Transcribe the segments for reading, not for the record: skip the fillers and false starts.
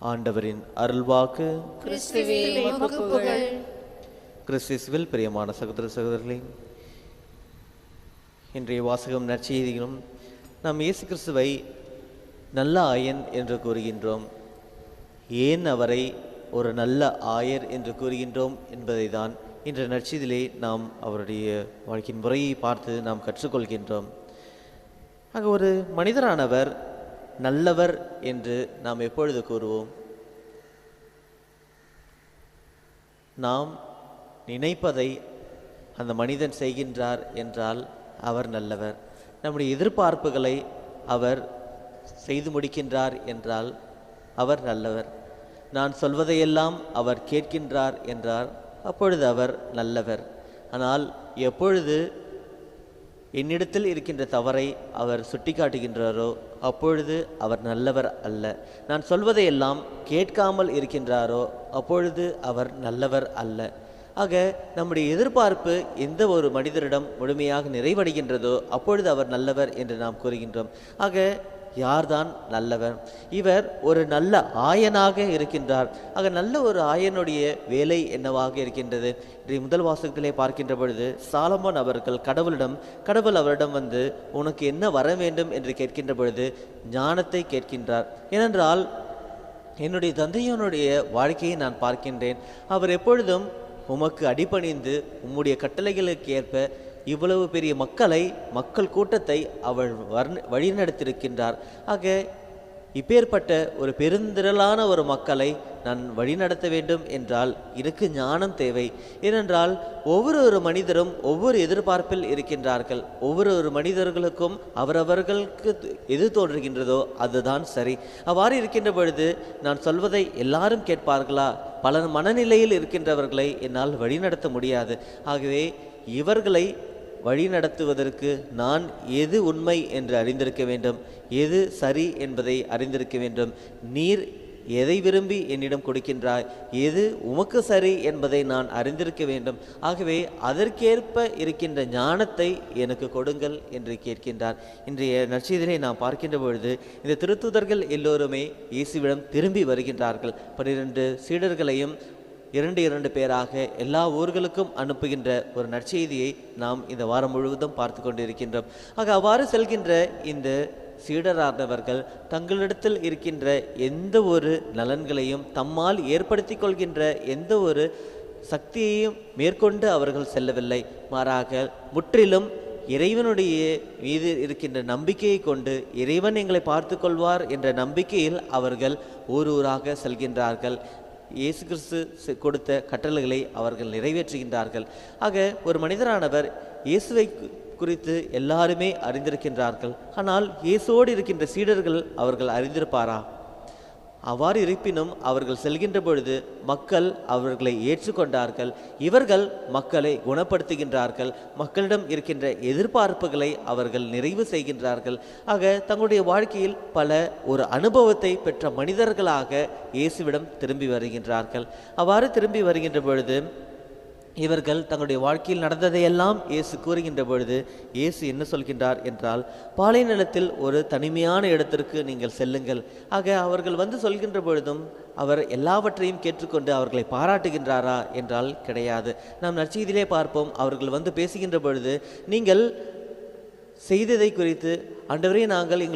ஆண்டவரின் அருள்வாக்கு. கிறிஸ்துவே உமக்கு புகழ். கிறிஸ்துவில் பிரியமான சகோதர சகோதரர்களே, இன்றைய வாசகம் நற்செய்தியிலும் நாம் இயேசு கிறிஸ்துவை நல்ல ஆயன் என்று கூறுகின்றோம். ஏன் அவரை ஒரு நல்ல ஆயர் என்று கூறுகின்றோம் என்பதை தான் இன்று நற்செய்தியிலே நாம் அவருடைய வாழ்க்கையின் முறையை பார்த்து நாம் கற்றுக்கொள்கின்றோம். ஆக ஒரு மனிதரானவர் நல்லவர் என்று நாம் எப்பொழுது கூறுவோம்? நாம் நினைப்பதை அந்த மனிதன் செய்கின்றார் என்றால் அவர் நல்லவர். நம்முடைய எதிர்பார்ப்புகளை அவர் செய்து முடிக்கின்றார் என்றால் அவர் நல்லவர். நான் சொல்வதையெல்லாம் அவர் கேட்கின்றார் என்றால் அப்பொழுது அவர் நல்லவர். ஆனால் எப்பொழுது என்னிடத்தில் இருக்கின்ற தவறை அவர் சுட்டிக்காட்டுகின்றாரோ அப்பொழுது அவர் நல்லவர் அல்ல. நான் சொல்வதையெல்லாம் கேட்காமல் இருக்கின்றாரோ அப்பொழுது அவர் நல்லவர் அல்ல. ஆக நம்முடைய எதிர்பார்ப்பு எந்த ஒரு மனிதரிடம் முழுமையாக நிறைவடைகின்றதோ அப்பொழுது அவர் நல்லவர் என்று நாம் கூறுகின்றோம். ஆக யார்தான் நல்லவர்? இவர் ஒரு நல்ல ஆயனாக இருக்கின்றார். ஆக நல்ல ஒரு ஆயனுடைய வேலை என்னவாக இருக்கின்றது? இன்றைய முதல் வாசகத்திலே பார்க்கின்ற பொழுது சாலமோன் அவர்கள் கடவுள் அவரிடம் வந்து உனக்கு என்ன வர வேண்டும் என்று கேட்கின்ற பொழுது ஞானத்தை கேட்கின்றார். ஏனென்றால் என்னுடைய தந்தையனுடைய வாழ்க்கையை நான் பார்க்கின்றேன். அவர் எப்பொழுதும் உமக்கு அடிபணிந்து உம்முடைய கட்டளைகளுக்கு ஏற்ப இவ்வளவு பெரிய மக்கள் கூட்டத்தை அவள் வழிநடத்தியிருக்கின்றார். ஆக இப்பேற்பட்ட ஒரு பெருந்திரளான ஒரு மக்களை நான் வழிநடத்த வேண்டும் என்றால் எனக்கு ஞானம் தேவை. ஏனென்றால் ஒவ்வொரு மனிதரும் ஒவ்வொரு எதிர்பார்ப்பில் இருக்கின்றார்கள். ஒவ்வொரு மனிதர்களுக்கும் அவரவர்களுக்கு எது தோன்றுகின்றதோ அதுதான் சரி. அவ்வாறு இருக்கின்ற பொழுது நான் சொல்வதை எல்லாரும் கேட்பார்களா? பல மனநிலையில் இருக்கின்றவர்களை என்னால் வழிநடத்த முடியாது. ஆகவே இவர்களை வழிநடத்துவதற்கு நான் எது உண்மை என்று அறிந்திருக்க வேண்டும், எது சரி என்பதை அறிந்திருக்க வேண்டும். நீர் எதை விரும்பி என்னிடம் கொடுக்கின்றாய், எது உமக்கு சரி என்பதை நான் அறிந்திருக்க வேண்டும். ஆகவே அதற்கேற்ப இருக்கின்ற ஞானத்தை எனக்கு கொடுங்கள் என்று கேட்கின்றார். இன்றைய நற்செய்தியை நாம் பார்க்கின்ற பொழுது இந்த திருத்தூதர்கள் எல்லோருமே இயேசுவிடம் திரும்பி வருகின்றார்கள். 12 சீடர்களையும் 2 பேராக எல்லா ஊர்களுக்கும் அனுப்புகின்ற ஒரு நற்செய்தியை நாம் இந்த வாரம் முழுவதும் பார்த்து கொண்டிருக்கின்றோம். ஆக அவ்வாறு செல்கின்ற இந்த சீடரானவர்கள் தங்களிடத்தில் இருக்கின்ற எந்த ஒரு நலன்களையும் தம்மால் ஏற்படுத்தி கொள்கின்ற எந்த ஒரு சக்தியையும் மேற்கொண்டு அவர்கள் செல்லவில்லை. மாறாக முற்றிலும் இறைவனுடைய மீது இருக்கின்ற நம்பிக்கையை கொண்டு இறைவன் எங்களை பார்த்து கொள்வார் என்ற நம்பிக்கையில் அவர்கள் ஊராக செல்கின்றார்கள். இயேசு கிறிஸ்து கொடுத்த கட்டளைகளை அவர்கள் நிறைவேற்றுகின்றார்கள். ஆக ஒரு மனிதரானவர் இயேசுவை குறித்து எல்லாருமே அறிந்திருக்கின்றார்கள். ஆனால் இயேசுவோடு இருக்கின்ற சீடர்கள் அவர்கள் அறிந்திருப்பாரா? அவ்வாறு இருப்பினும் அவர்கள் செல்கின்ற பொழுது மக்கள் அவர்களை ஏற்றுக்கொண்டார்கள். இவர்கள் மக்களை குணப்படுத்துகின்றார்கள். மக்களிடம் இருக்கின்ற எதிர்பார்ப்புகளை அவர்கள் நிறைவு செய்கின்றார்கள். ஆக தங்களுடைய வாழ்க்கையில் ஒரு அனுபவத்தை பெற்ற மனிதர்களாக இயேசுவிடம் திரும்பி வருகின்றார்கள். அவ்வாறு திரும்பி வருகின்ற பொழுது இவர்கள் தங்களுடைய வாழ்க்கையில் நடந்ததையெல்லாம் இயேசு கூறுகின்ற பொழுது இயேசு என்ன சொல்கின்றார் என்றால், பாலை நிலத்தில் ஒரு தனிமையான இடத்திற்கு நீங்கள் செல்லுங்கள். ஆக அவர்கள் வந்து சொல்கின்ற பொழுதும் அவர் எல்லாவற்றையும் கேட்டுக்கொண்டு அவர்களை பாராட்டுகின்றாரா என்றால் கிடையாது. நாம் நற்செய்தியிலே பார்ப்போம், அவர்கள் வந்து பேசுகின்ற பொழுது நீங்கள் செய்ததை குறித்து ஆண்டவரே நாங்கள்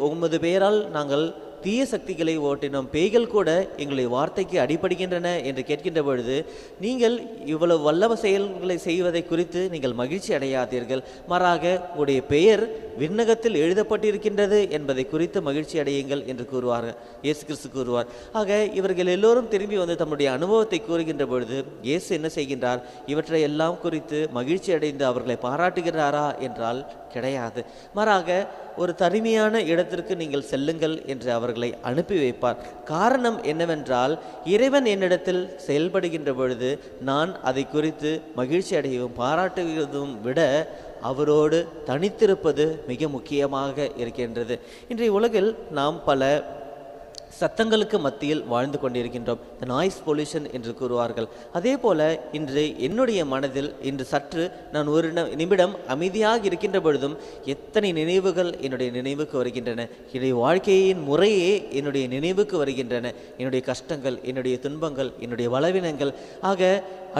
உமது பெயரால் நாங்கள் தீய சக்திகளை ஓட்டினோம், பேய்கள் கூட எங்களுடைய வார்த்தைக்கு அடிபடுகின்றன என்று கேட்கின்ற பொழுது நீங்கள் இவ்வளவு வல்லவ செயல்களை செய்வதை குறித்து நீங்கள் மகிழ்ச்சி அடையாதீர்கள். மாறாக உங்களுடைய பெயர் விண்ணகத்தில் எழுதப்பட்டிருக்கின்றது என்பதை குறித்து மகிழ்ச்சி அடையுங்கள் என்று கூறுவார்கள். இயேசு கிறிஸ்து கூறுவார். ஆக இவர்கள் எல்லோரும் திரும்பி வந்து தம்முடைய அனுபவத்தை கூறுகின்ற பொழுது இயேசு என்ன செய்கின்றார்? இவற்றை எல்லாம் குறித்து மகிழ்ச்சி அடைந்து அவர்களை பாராட்டுகிறாரா என்றால் கிடையாது. மாறாக ஒரு தனிமையான இடத்திற்கு நீங்கள் செல்லுங்கள் என்று அவர்களை அனுப்பி வைப்பார். காரணம் என்னவென்றால், இறைவன் என்னிடத்தில் செயல்படுகின்ற பொழுது நான் அதை குறித்து மகிழ்ச்சி அடையவும் பாராட்டுவதும் விட அவரோடு தனித்திருப்பது மிக முக்கியமாக இருக்கின்றது. இன்றைய உலகில் நாம் பல சத்தங்களுக்கு மத்தியில் வாழ்ந்து கொண்டிருக்கின்றோம். த நாய்ஸ் பொல்யூஷன் என்று கூறுவார்கள். அதே போல இன்று என்னுடைய மனதில் இன்று சற்று நான் ஒரு நிமிடம் அமைதியாக இருக்கின்ற பொழுதும் எத்தனை நினைவுகள் என்னுடைய நினைவுக்கு வருகின்றன. என்னுடைய வாழ்க்கையின் முறையே என்னுடைய நினைவுக்கு வருகின்றன. என்னுடைய கஷ்டங்கள், என்னுடைய துன்பங்கள், என்னுடைய பலவீனங்கள், ஆக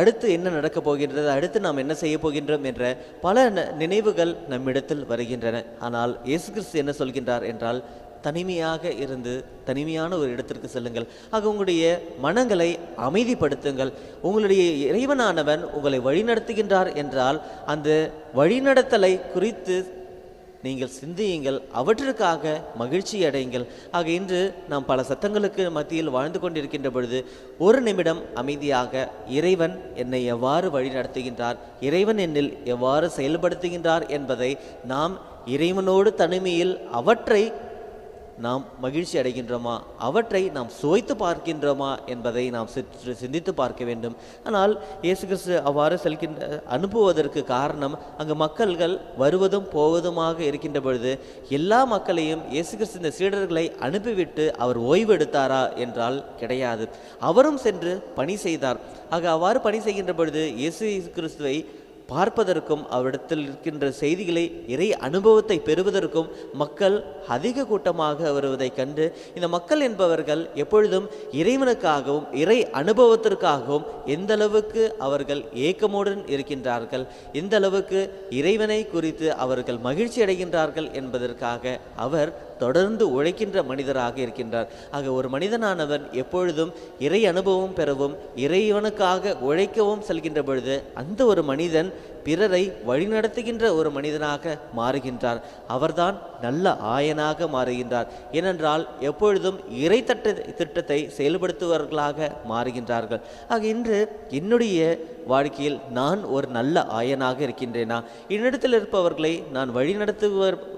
அடுத்து என்ன நடக்கப் போகின்றது, அடுத்து நாம் என்ன செய்ய போகின்றோம் என்ற பல நினைவுகள் நம்மிடத்தில் வருகின்றன. ஆனால் இயேசு கிறிஸ்து என்ன சொல்கின்றார் என்றால், தனிமையாக இருந்து தனிமையான ஒரு இடத்திற்கு செல்லுங்கள். ஆக உங்களுடைய மனங்களை அமைதிப்படுத்துங்கள். உங்களுடைய இறைவனானவன் உங்களை வழிநடத்துகின்றார் என்றால் அந்த வழிநடத்தலை குறித்து நீங்கள் சிந்தியுங்கள், அவற்றிற்காக மகிழ்ச்சி அடையுங்கள். ஆக இன்று நாம் பல சத்தங்களுக்கு மத்தியில் வாழ்ந்து கொண்டிருக்கின்ற பொழுது ஒரு நிமிடம் அமைதியாக இறைவன் என்னை எவ்வாறு வழிநடத்துகின்றார், இறைவன் என்னில் எவ்வாறு செயல்படுத்துகின்றார் என்பதை நாம் இறைவனோடு தனிமையில் அவற்றை நாம் மகிழ்ச்சி அடைகின்றோமா, அவற்றை நாம் சுவைத்து பார்க்கின்றோமா என்பதை நாம் சிந்தித்து பார்க்க வேண்டும். ஆனால் இயேசு கிறிஸ்து அவ்வாறு அனுப்புவதற்கு காரணம், அங்கு மக்கள்கள் வருவதும் போவதுமாக இருக்கின்ற பொழுது எல்லா மக்களையும் இயேசு கிறிஸ்து இந்த சீடர்களை அனுப்பிவிட்டு அவர் ஓய்வு எடுத்தாரா என்றால் கிடையாது. அவரும் சென்று பணி செய்தார். ஆக அவ்வாறு பணி செய்கின்ற பொழுது இயேசு கிறிஸ்துவை பார்ப்பதற்கும் அவரிடத்தில் இருக்கின்ற செய்திகளை, இறை அனுபவத்தை பெறுவதற்கும் மக்கள் அதிக கூட்டமாக வருவதை கண்டு இந்த மக்கள் என்பவர்கள் எப்பொழுதும் இறைவனுக்காகவும் இறை அனுபவத்திற்காகவும் எந்த அளவுக்கு அவர்கள் ஏக்கமுடன் இருக்கின்றார்கள், எந்த அளவுக்கு இறைவனை குறித்து அவர்கள் மகிழ்ச்சி அடைகின்றார்கள் என்பதற்காக அவர் தொடர்ந்து உழைக்கின்ற மனிதராக இருக்கின்றார். ஆக ஒரு மனிதனானவன் எப்பொழுதும் இறை அனுபவம் பெறவும் இறைவனுக்காக உழைக்கவும் செல்கின்ற பொழுது அந்த ஒரு மனிதன் பிறரை வழிநடத்துகின்ற ஒரு மனிதனாக மாறுகின்றார். அவர்தான் நல்ல ஆயனாக மாறுகின்றார். ஏனென்றால் எப்பொழுதும் இறை திட்டத்தை செயல்படுத்துவர்களாக மாறுகின்றார்கள். ஆக இன்று என்னுடைய வாழ்க்கையில் நான் ஒரு நல்ல ஆயனாக இருக்கின்றேனா, என்னிடத்தில் இருப்பவர்களை நான்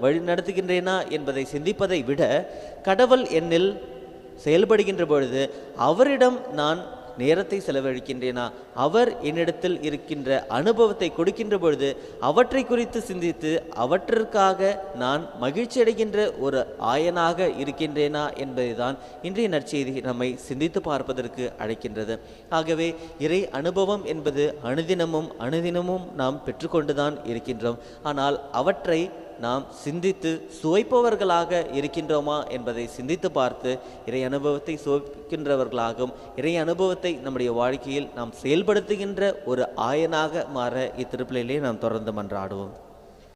வழிநடத்துகின்றேனா என்பதை சிந்திப்பதை விட, கடவுள் என்னில் செயல்படுகின்ற பொழுது அவரிடம் நான் நேரத்தை செலவழிக்கின்றேனா, அவர் என்னிடத்தில் இருக்கின்ற அனுபவத்தை கொடுக்கின்ற பொழுது அவற்றை குறித்து சிந்தித்து அவற்றிற்காக நான் மகிழ்ச்சி அடைகின்ற ஒரு ஆயனாக இருக்கின்றேனா என்பதை தான் இன்றைய நற்செய்தி நம்மை சிந்தித்து பார்ப்பதற்கு அழைக்கின்றது. ஆகவே இறை அனுபவம் என்பது அனுதினமும் நாம் பெற்றுக்கொண்டுதான் இருக்கின்றோம். ஆனால் அவற்றை நாம் சிந்தித்து சுவைப்பவர்களாக இருக்கின்றோமா என்பதை சிந்தித்து பார்த்து இறை அனுபவத்தை சுவைக்கின்றவர்களாகவும் இறை அனுபவத்தை நம்முடைய வாழ்க்கையில் நாம் செயல்படுத்துகின்ற ஒரு ஆயனாக மாற இத்திருப்பலிலே நாம் தொடர்ந்து மன்றாடுவோம்.